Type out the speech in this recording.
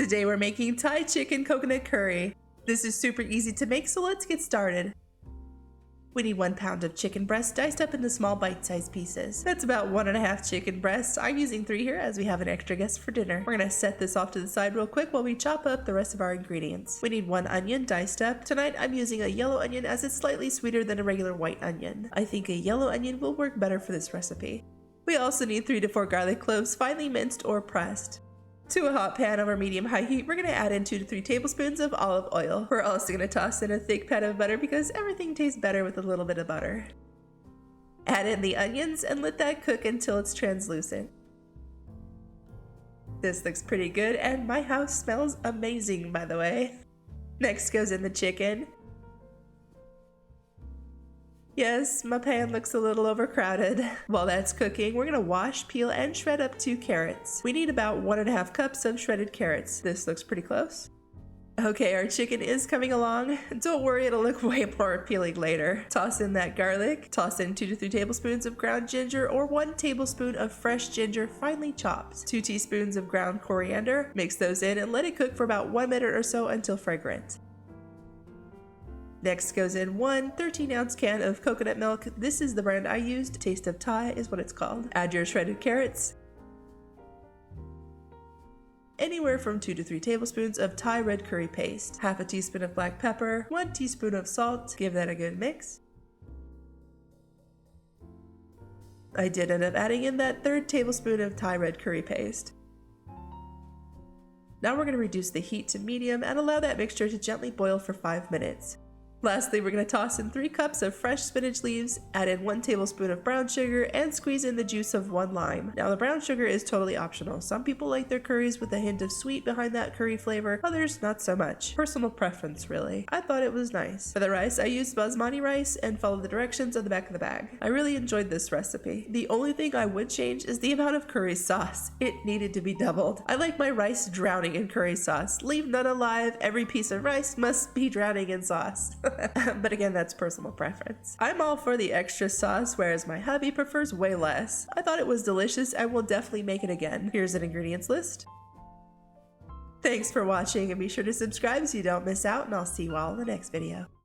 Today we're making Thai chicken coconut curry. This is super easy to make, so let's get started. We need 1 pound of chicken breast diced up into small bite-sized pieces. That's about 1.5 chicken breasts. I'm using 3 here as we have an extra guest for dinner. We're gonna set this off to the side real quick while we chop up the rest of our ingredients. We need 1 onion diced up. Tonight I'm using a yellow onion as it's slightly sweeter than a regular white onion. I think a yellow onion will work better for this recipe. We also need 3 to 4 garlic cloves, finely minced or pressed. To a hot pan over medium-high heat, we're going to add in 2 to 3 tablespoons of olive oil. We're also going to toss in a thick pat of butter because everything tastes better with a little bit of butter. Add in the onions and let that cook until it's translucent. This looks pretty good and my house smells amazing, by the way. Next goes in the chicken. Yes, my pan looks a little overcrowded. While that's cooking, we're gonna wash, peel, and shred up 2 carrots. We need about 1.5 cups of shredded carrots. This looks pretty close. Okay, our chicken is coming along. Don't worry, it'll look way more appealing later. Toss in that garlic. Toss in 2 to 3 tablespoons of ground ginger or 1 tablespoon of fresh ginger finely chopped. 2 teaspoons of ground coriander. Mix those in and let it cook for about 1 minute or so until fragrant. Next goes in 1 13-ounce can of coconut milk. This is the brand I used. Taste of Thai is what it's called. Add your shredded carrots. Anywhere from 2 to 3 tablespoons of Thai red curry paste. Half a teaspoon of black pepper. 1 teaspoon of salt. Give that a good mix. I did end up adding in that 1/3 tablespoon of Thai red curry paste. Now we're going to reduce the heat to medium and allow that mixture to gently boil for 5 minutes. Lastly, we're going to toss in 3 cups of fresh spinach leaves, add in 1 tablespoon of brown sugar, and squeeze in the juice of 1 lime. Now the brown sugar is totally optional. Some people like their curries with a hint of sweet behind that curry flavor, others not so much. Personal preference, really. I thought it was nice. For the rice, I used basmati rice and followed the directions on the back of the bag. I really enjoyed this recipe. The only thing I would change is the amount of curry sauce. It needed to be doubled. I like my rice drowning in curry sauce. Leave none alive. Every piece of rice must be drowning in sauce. But again, that's personal preference. I'm all for the extra sauce, whereas my hubby prefers way less. I thought it was delicious and will definitely make it again. Here's an ingredients list. Thanks for watching and be sure to subscribe so you don't miss out, and I'll see you all in the next video.